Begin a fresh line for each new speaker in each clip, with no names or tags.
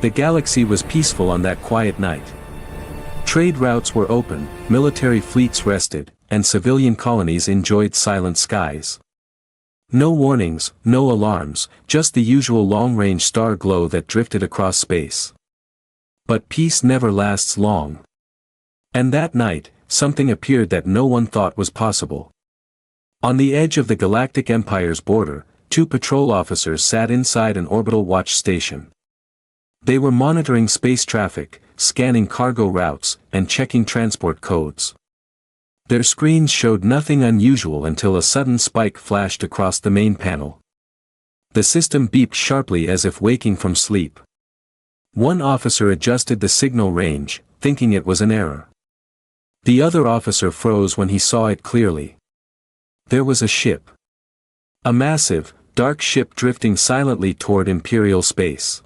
The galaxy was peaceful on that quiet night. Trade routes were open, military fleets rested, and civilian colonies enjoyed silent skies. No warnings, no alarms, just the usual long-range star glow that drifted across space. But peace never lasts long. And that night, something appeared that no one thought was possible. On the edge of the Galactic Empire's border, two patrol officers sat inside an orbital watch station. They were monitoring space traffic, scanning cargo routes, and checking transport codes. Their screens showed nothing unusual until a sudden spike flashed across the main panel. The system beeped sharply as if waking from sleep. One officer adjusted the signal range, thinking it was an error. The other officer froze when he saw it clearly. There was a ship. A massive, dark ship drifting silently toward Imperial space.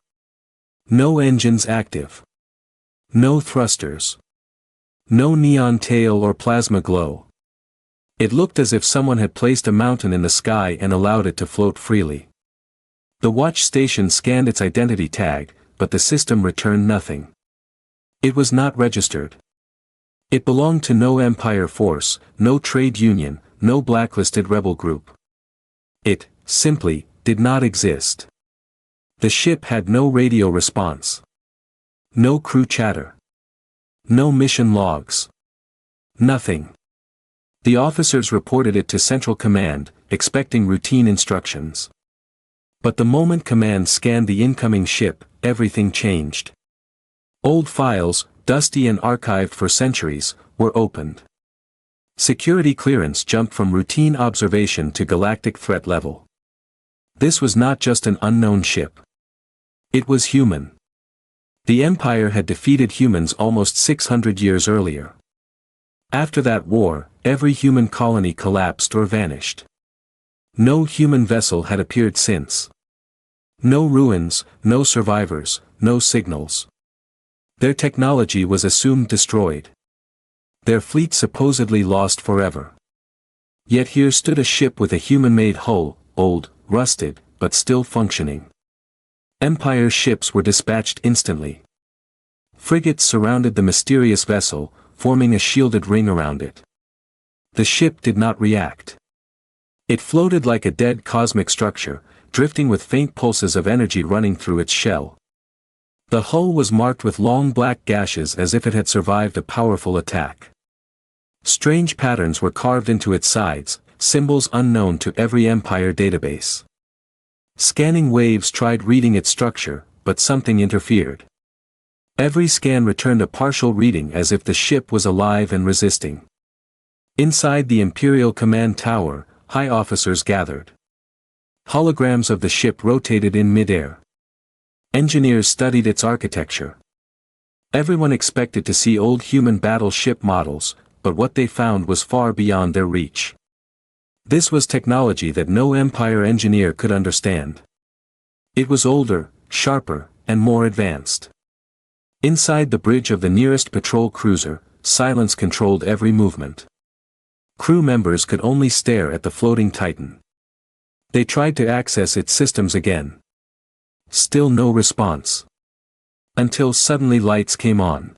No engines active. No thrusters. No neon tail or plasma glow. It looked as if someone had placed a mountain in the sky and allowed it to float freely. The watch station scanned its identity tag, but the system returned nothing. It was not registered. It belonged to no Empire force, no trade union, no blacklisted rebel group. It, simply, did not exist. The ship had no radio response. No crew chatter. No mission logs. Nothing. The officers reported it to Central Command, expecting routine instructions. But the moment Command scanned the incoming ship, everything changed. Old files, dusty and archived for centuries, were opened. Security clearance jumped from routine observation to galactic threat level. This was not just an unknown ship. It was human. The Empire had defeated humans almost 600 years earlier. After that war, every human colony collapsed or vanished. No human vessel had appeared since. No ruins, no survivors, no signals. Their technology was assumed destroyed. Their fleet supposedly lost forever. Yet here stood a ship with a human-made hull, old, rusted, but still functioning. Empire ships were dispatched instantly. Frigates surrounded the mysterious vessel, forming a shielded ring around it. The ship did not react. It floated like a dead cosmic structure, drifting with faint pulses of energy running through its shell. The hull was marked with long black gashes as if it had survived a powerful attack. Strange patterns were carved into its sides, symbols unknown to every Empire database. Scanning waves tried reading its structure, but something interfered. Every scan returned a partial reading as if the ship was alive and resisting. Inside the Imperial Command Tower, high officers gathered. Holograms of the ship rotated in midair. Engineers studied its architecture. Everyone expected to see old human battleship models, but what they found was far beyond their reach. This was technology that no Empire engineer could understand. It was older, sharper, and more advanced. Inside the bridge of the nearest patrol cruiser, silence controlled every movement. Crew members could only stare at the floating Titan. They tried to access its systems again. Still no response. Until suddenly lights came on.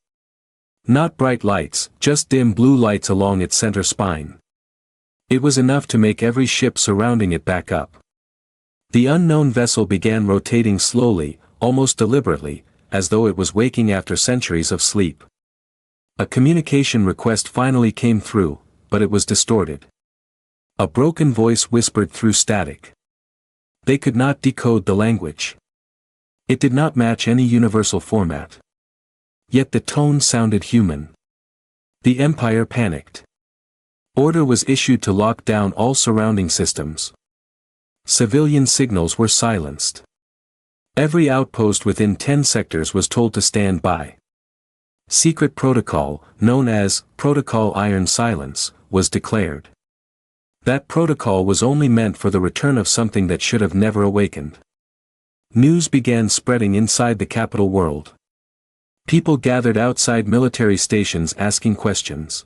Not bright lights, just dim blue lights along its center spine. It was enough to make every ship surrounding it back up. The unknown vessel began rotating slowly, almost deliberately, as though it was waking after centuries of sleep. A communication request finally came through, but it was distorted. A broken voice whispered through static. They could not decode the language. It did not match any universal format. Yet the tone sounded human. The Empire panicked. Order was issued to lock down all surrounding systems. Civilian signals were silenced. Every outpost within 10 sectors was told to stand by. Secret protocol, known as Protocol Iron Silence, was declared. That protocol was only meant for the return of something that should have never awakened. News began spreading inside the capital world. People gathered outside military stations asking questions.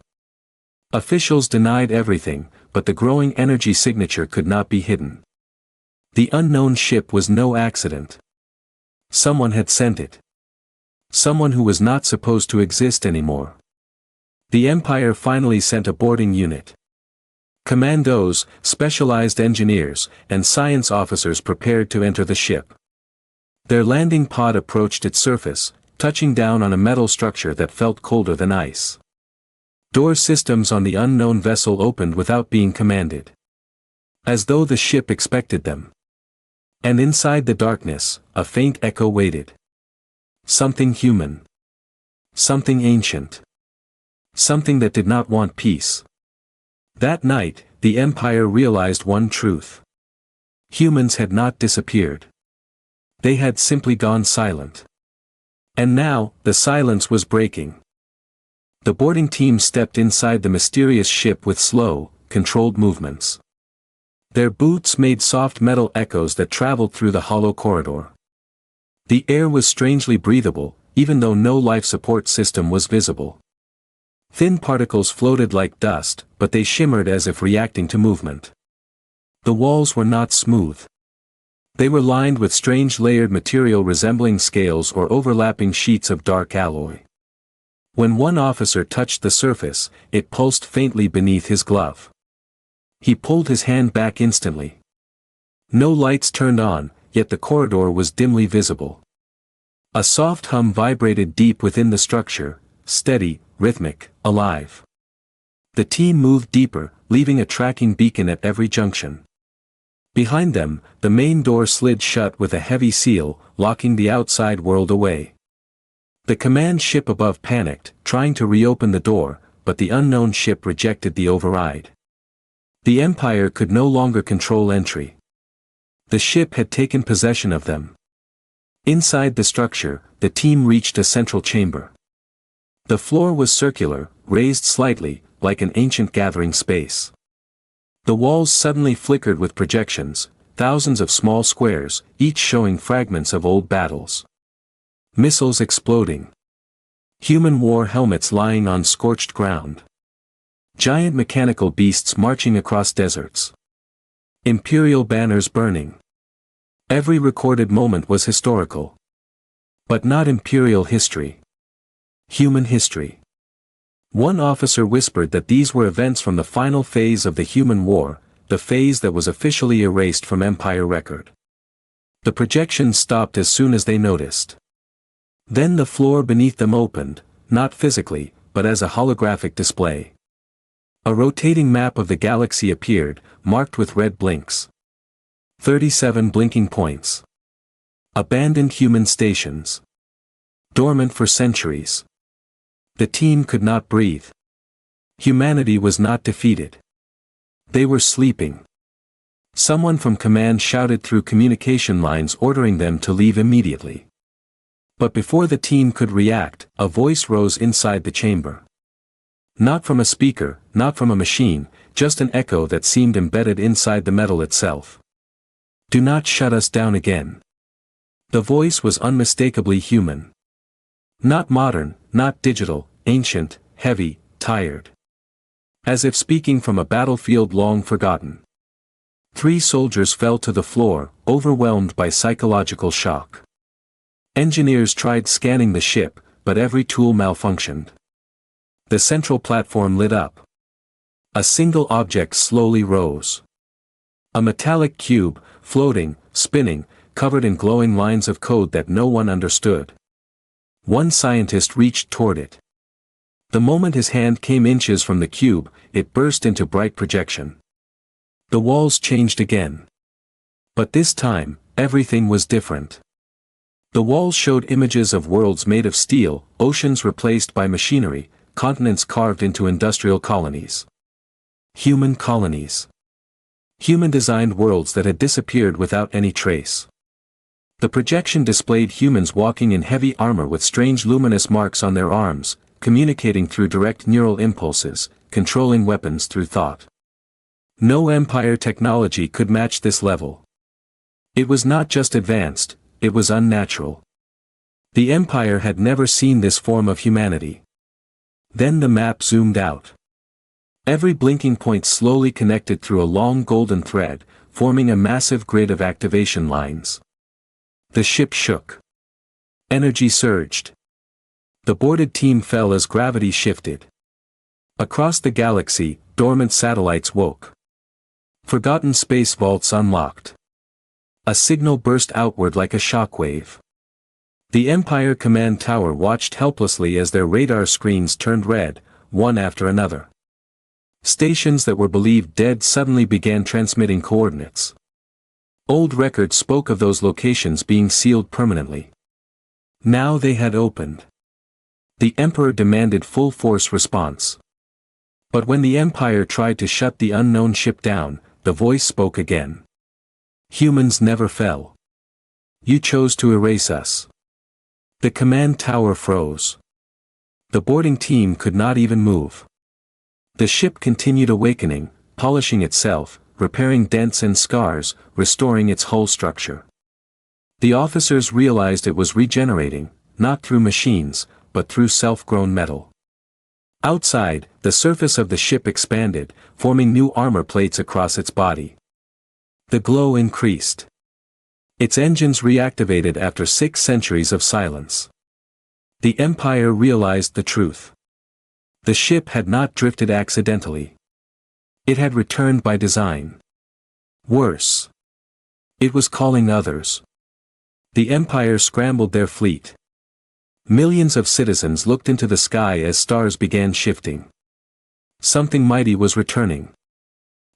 Officials denied everything, but the growing energy signature could not be hidden. The unknown ship was no accident. Someone had sent it. Someone who was not supposed to exist anymore. The Empire finally sent a boarding unit. Commandos, specialized engineers, and science officers prepared to enter the ship. Their landing pod approached its surface, touching down on a metal structure that felt colder than ice. Door systems on the unknown vessel opened without being commanded. As though the ship expected them. And inside the darkness, a faint echo waited. Something human. Something ancient. Something that did not want peace. That night, the Empire realized one truth. Humans had not disappeared. They had simply gone silent. And now, the silence was breaking. The boarding team stepped inside the mysterious ship with slow, controlled movements. Their boots made soft metal echoes that traveled through the hollow corridor. The air was strangely breathable, even though no life support system was visible. Thin particles floated like dust, but they shimmered as if reacting to movement. The walls were not smooth. They were lined with strange layered material resembling scales or overlapping sheets of dark alloy. When one officer touched the surface, it pulsed faintly beneath his glove. He pulled his hand back instantly. No lights turned on, yet the corridor was dimly visible. A soft hum vibrated deep within the structure, steady, rhythmic, alive. The team moved deeper, leaving a tracking beacon at every junction. Behind them, the main door slid shut with a heavy seal, locking the outside world away. The command ship above panicked, trying to reopen the door, but the unknown ship rejected the override. The Empire could no longer control entry. The ship had taken possession of them. Inside the structure, the team reached a central chamber. The floor was circular, raised slightly, like an ancient gathering space. The walls suddenly flickered with projections, thousands of small squares, each showing fragments of old battles. Missiles exploding. Human war helmets lying on scorched ground. Giant mechanical beasts marching across deserts. Imperial banners burning. Every recorded moment was historical. But not imperial history. Human history. One officer whispered that these were events from the final phase of the human war, the phase that was officially erased from Empire record. The projections stopped as soon as they noticed. Then the floor beneath them opened, not physically, but as a holographic display. A rotating map of the galaxy appeared, marked with red blinks. 37 blinking points. Abandoned human stations. Dormant for centuries. The team could not breathe. Humanity was not defeated. They were sleeping. Someone from command shouted through communication lines ordering them to leave immediately. But before the team could react, a voice rose inside the chamber. Not from a speaker, not from a machine, just an echo that seemed embedded inside the metal itself. Do not shut us down again. The voice was unmistakably human. Not modern, not digital, ancient, heavy, tired. As if speaking from a battlefield long forgotten. 3 soldiers fell to the floor, overwhelmed by psychological shock. Engineers tried scanning the ship, but every tool malfunctioned. The central platform lit up. A single object slowly rose. A metallic cube, floating, spinning, covered in glowing lines of code that no one understood. One scientist reached toward it. The moment his hand came inches from the cube, it burst into bright projection. The walls changed again. But this time, everything was different. The walls showed images of worlds made of steel, oceans replaced by machinery, continents carved into industrial colonies. Human colonies. Human-designed worlds that had disappeared without any trace. The projection displayed humans walking in heavy armor with strange luminous marks on their arms, communicating through direct neural impulses, controlling weapons through thought. No Empire technology could match this level. It was not just advanced, it was unnatural. The Empire had never seen this form of humanity. Then the map zoomed out. Every blinking point slowly connected through a long golden thread, forming a massive grid of activation lines. The ship shook. Energy surged. The boarded team fell as gravity shifted. Across the galaxy, dormant satellites woke. Forgotten space vaults unlocked. A signal burst outward like a shockwave. The Empire command tower watched helplessly as their radar screens turned red, one after another. Stations that were believed dead suddenly began transmitting coordinates. Old records spoke of those locations being sealed permanently. Now they had opened. The Emperor demanded full-force response. But when the Empire tried to shut the unknown ship down, the voice spoke again. Humans never fell. You chose to erase us. The command tower froze. The boarding team could not even move. The ship continued awakening, polishing itself, repairing dents and scars, restoring its hull structure. The officers realized it was regenerating, not through machines, but through self-grown metal. Outside, the surface of the ship expanded, forming new armor plates across its body. The glow increased. Its engines reactivated after 6 centuries of silence. The Empire realized the truth. The ship had not drifted accidentally. It had returned by design. Worse. It was calling others. The Empire scrambled their fleet. Millions of citizens looked into the sky as stars began shifting. Something mighty was returning.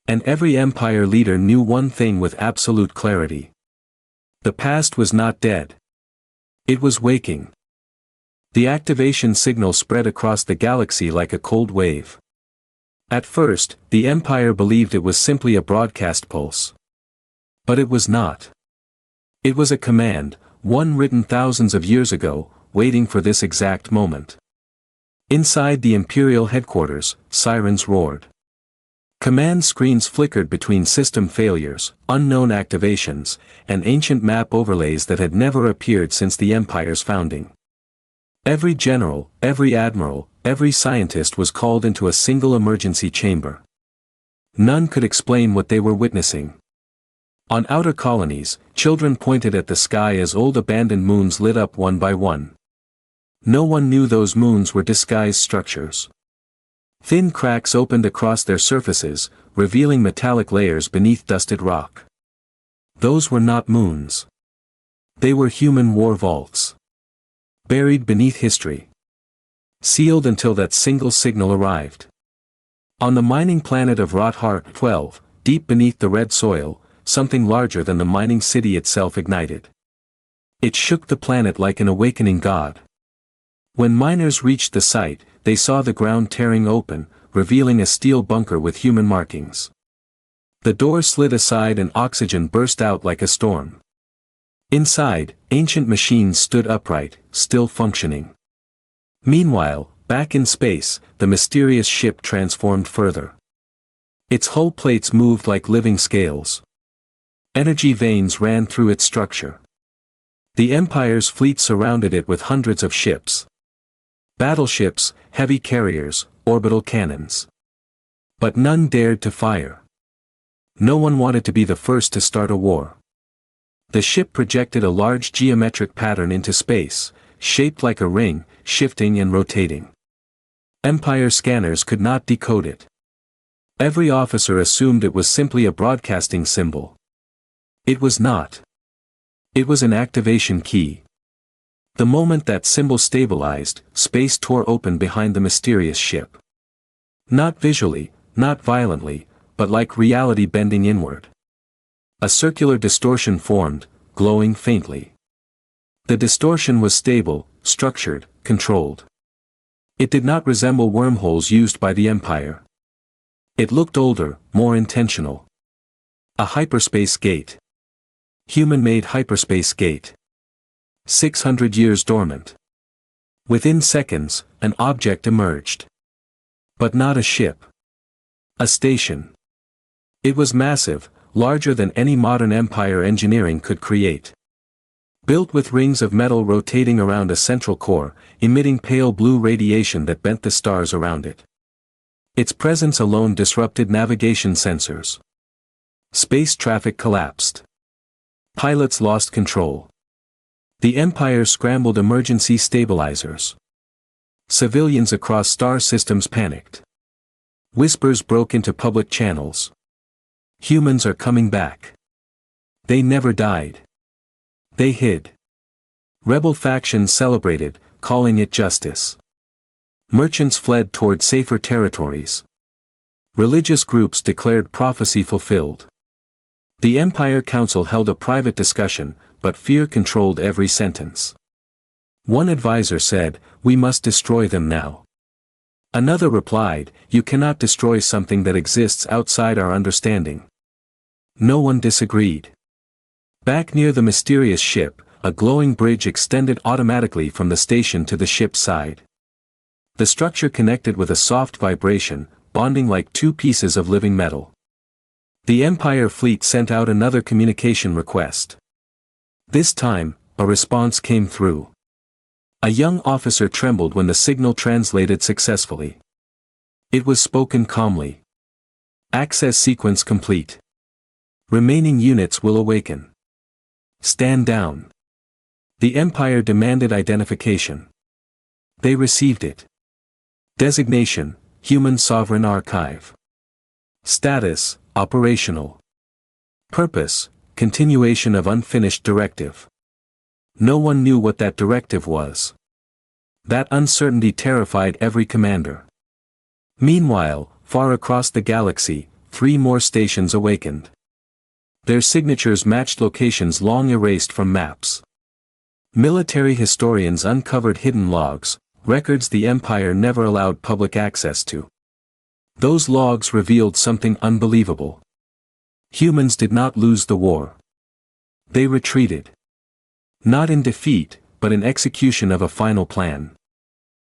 And every Empire leader knew one thing with absolute clarity. The past was not dead. It was waking. The activation signal spread across the galaxy like a cold wave. At first, the Empire believed it was simply a broadcast pulse. But it was not. It was a command, one written thousands of years ago, waiting for this exact moment. Inside the Imperial headquarters, sirens roared. Command screens flickered between system failures, unknown activations, and ancient map overlays that had never appeared since the Empire's founding. Every general, every admiral, every scientist was called into a single emergency chamber. None could explain what they were witnessing. On outer colonies, children pointed at the sky as old abandoned moons lit up one by one. No one knew those moons were disguised structures. Thin cracks opened across their surfaces, revealing metallic layers beneath dusted rock. Those were not moons. They were human war vaults. Buried beneath history. Sealed until that single signal arrived. On the mining planet of Rothar 12, deep beneath the red soil, something larger than the mining city itself ignited. It shook the planet like an awakening god. When miners reached the site, they saw the ground tearing open, revealing a steel bunker with human markings. The door slid aside and oxygen burst out like a storm. Inside, ancient machines stood upright, still functioning. Meanwhile, back in space, the mysterious ship transformed further. Its hull plates moved like living scales. Energy veins ran through its structure. The Empire's fleet surrounded it with hundreds of ships. Battleships, heavy carriers, orbital cannons. But none dared to fire. No one wanted to be the first to start a war. The ship projected a large geometric pattern into space, shaped like a ring, shifting and rotating. Empire scanners could not decode it. Every officer assumed it was simply a broadcasting symbol. It was not. It was an activation key. The moment that symbol stabilized, space tore open behind the mysterious ship. Not visually, not violently, but like reality bending inward. A circular distortion formed, glowing faintly. The distortion was stable, structured, controlled. It did not resemble wormholes used by the Empire. It looked older, more intentional. A hyperspace gate. Human-made hyperspace gate. 600 years dormant. Within seconds, an object emerged. But not a ship. A station. It was massive, larger than any modern Empire engineering could create. Built with rings of metal rotating around a central core, emitting pale blue radiation that bent the stars around it. Its presence alone disrupted navigation sensors. Space traffic collapsed. Pilots lost control. The Empire scrambled emergency stabilizers. Civilians across star systems panicked. Whispers broke into public channels. Humans are coming back. They never died. They hid. Rebel factions celebrated, calling it justice. Merchants fled toward safer territories. Religious groups declared prophecy fulfilled. The Empire Council held a private discussion, but fear controlled every sentence. One advisor said, "We must destroy them now." Another replied, "You cannot destroy something that exists outside our understanding." No one disagreed. Back near the mysterious ship, a glowing bridge extended automatically from the station to the ship's side. The structure connected with a soft vibration, bonding like two pieces of living metal. The Empire fleet sent out another communication request. This time, a response came through. A young officer trembled when the signal translated successfully. It was spoken calmly. "Access sequence complete. Remaining units will awaken. Stand down." The Empire demanded identification. They received it. Designation: Human Sovereign Archive. Status: Operational. Purpose: Continuation of unfinished directive. No one knew what that directive was. That uncertainty terrified every commander. Meanwhile, far across the galaxy, 3 more stations awakened. Their signatures matched locations long erased from maps. Military historians uncovered hidden logs, records the Empire never allowed public access to. Those logs revealed something unbelievable. Humans did not lose the war. They retreated. Not in defeat, but in execution of a final plan.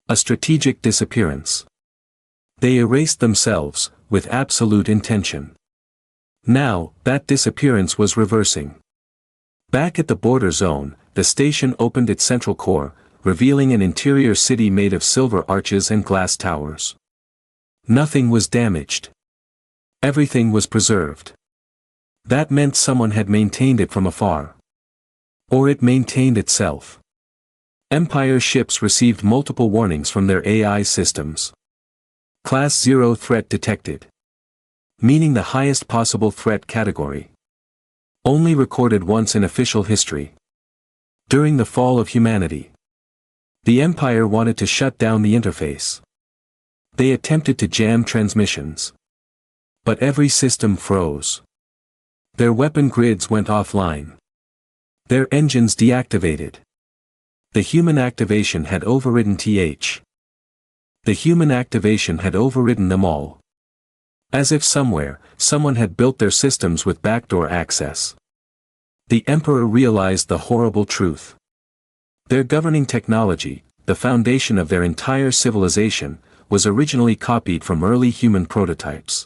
A strategic disappearance. They erased themselves, with absolute intention. Now, that disappearance was reversing. Back at the border zone, the station opened its central core, revealing an interior city made of silver arches and glass towers. Nothing was damaged. Everything was preserved. That meant someone had maintained it from afar. Or it maintained itself. Empire ships received multiple warnings from their AI systems. Class 0 threat detected. Meaning the highest possible threat category. Only recorded once in official history. During the fall of humanity. The Empire wanted to shut down the interface. They attempted to jam transmissions. But every system froze. Their weapon grids went offline. Their engines deactivated. The human activation had overridden TH. The human activation had overridden them all. As if somewhere, someone had built their systems with backdoor access. The Emperor realized the horrible truth. Their governing technology, the foundation of their entire civilization, was originally copied from early human prototypes.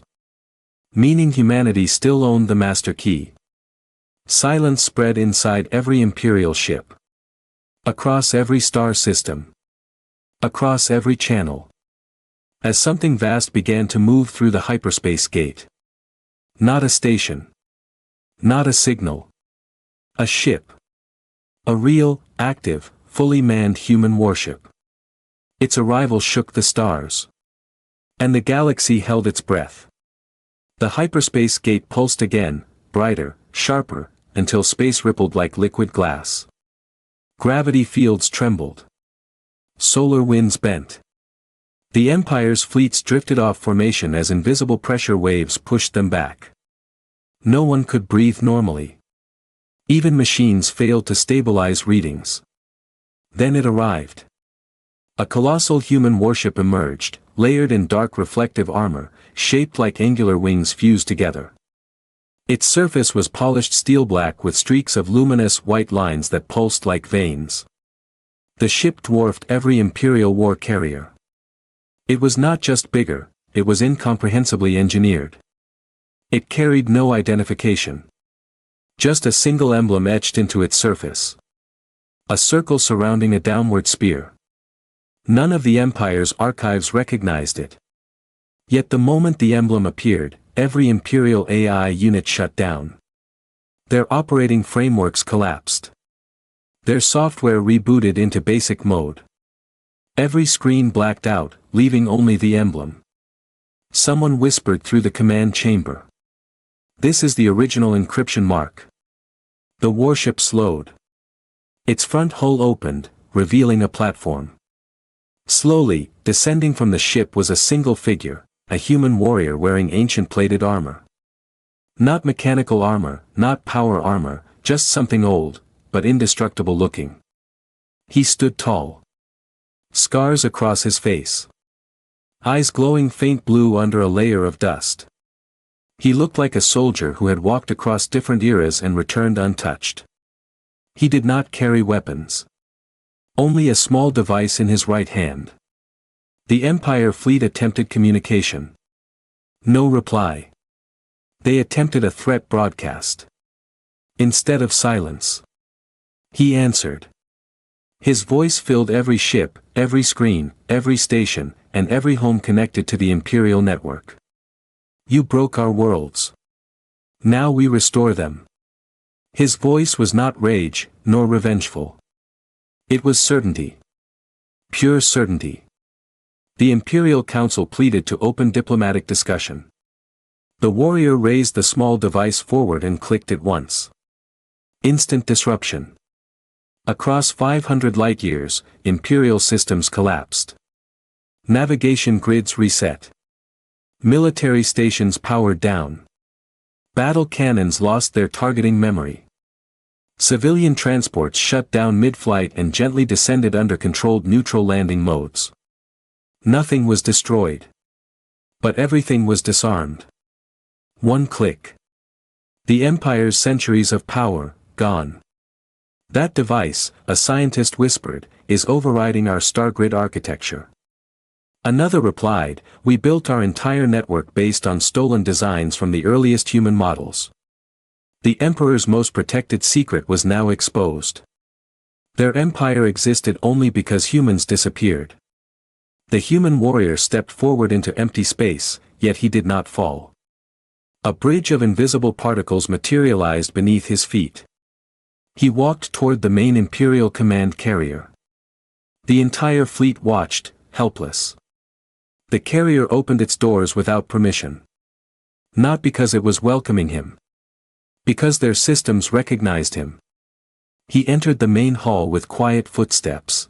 Meaning humanity still owned the master key. Silence spread inside every Imperial ship. Across every star system. Across every channel. As something vast began to move through the hyperspace gate. Not a station. Not a signal. A ship. A real, active, fully manned human warship. Its arrival shook the stars. And the galaxy held its breath. The hyperspace gate pulsed again, brighter, sharper, until space rippled like liquid glass. Gravity fields trembled. Solar winds bent. The Empire's fleets drifted off formation as invisible pressure waves pushed them back. No one could breathe normally. Even machines failed to stabilize readings. Then it arrived. A colossal human warship emerged, layered in dark reflective armor, shaped like angular wings fused together. Its surface was polished steel black with streaks of luminous white lines that pulsed like veins. The ship dwarfed every Imperial war carrier. It was not just bigger, it was incomprehensibly engineered. It carried no identification. Just a single emblem etched into its surface. A circle surrounding a downward spear. None of the Empire's archives recognized it. Yet the moment the emblem appeared, every Imperial AI unit shut down. Their operating frameworks collapsed. Their software rebooted into basic mode. Every screen blacked out, leaving only the emblem. Someone whispered through the command chamber. "This is the original encryption mark." The warship slowed. Its front hull opened, revealing a platform. Slowly, descending from the ship was a single figure, a human warrior wearing ancient plated armor. Not mechanical armor, not power armor, just something old, but indestructible looking. He stood tall. Scars across his face. Eyes glowing faint blue under a layer of dust. He looked like a soldier who had walked across different eras and returned untouched. He did not carry weapons. Only a small device in his right hand. The Empire fleet attempted communication. No reply. They attempted a threat broadcast. Instead of silence. He answered. His voice filled every ship, every screen, every station, and every home connected to the Imperial network. "You broke our worlds. Now we restore them." His voice was not rage, nor revengeful. It was certainty. Pure certainty. The Imperial Council pleaded to open diplomatic discussion. The warrior raised the small device forward and clicked it once. Instant disruption. Across 500 light-years, Imperial systems collapsed. Navigation grids reset. Military stations powered down. Battle cannons lost their targeting memory. Civilian transports shut down mid-flight and gently descended under controlled neutral landing modes. Nothing was destroyed. But everything was disarmed. One click. The Empire's centuries of power, gone. "That device," a scientist whispered, "is overriding our stargrid architecture." Another replied, "We built our entire network based on stolen designs from the earliest human models." The Emperor's most protected secret was now exposed. Their empire existed only because humans disappeared. The human warrior stepped forward into empty space, yet he did not fall. A bridge of invisible particles materialized beneath his feet. He walked toward the main Imperial command carrier. The entire fleet watched, helpless. The carrier opened its doors without permission. Not because it was welcoming him. Because their systems recognized him. He entered the main hall with quiet footsteps.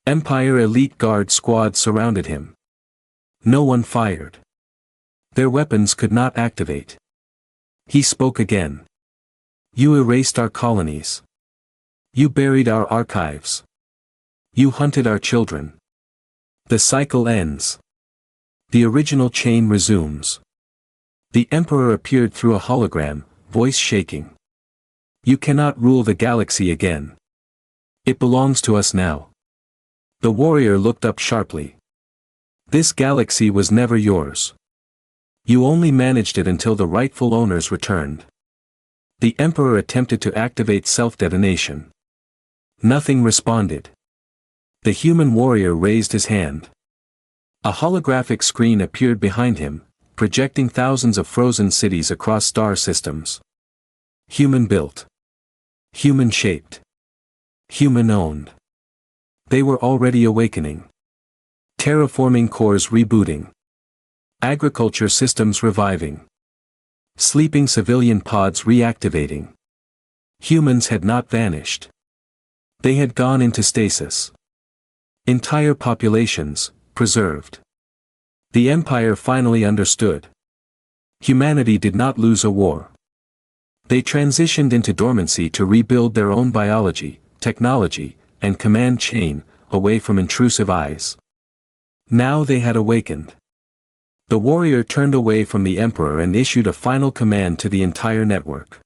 Empire elite guard squads surrounded him. No one fired. Their weapons could not activate. He spoke again. "You erased our colonies. You buried our archives. You hunted our children. The cycle ends. The original chain resumes." The Emperor appeared through a hologram, voice shaking. "You cannot rule the galaxy again. It belongs to us now." The warrior looked up sharply. "This galaxy was never yours. You only managed it until the rightful owners returned." The Emperor attempted to activate self-detonation. Nothing responded. The human warrior raised his hand. A holographic screen appeared behind him, projecting thousands of frozen cities across star systems. Human-built. Human-shaped. Human-owned. They were already awakening. Terraforming cores rebooting. Agriculture systems reviving. Sleeping civilian pods reactivating. Humans had not vanished. They had gone into stasis. Entire populations, preserved. The Empire finally understood. Humanity did not lose a war. They transitioned into dormancy to rebuild their own biology, technology, and command chain, away from intrusive eyes. Now they had awakened. The warrior turned away from the Emperor and issued a final command to the entire network.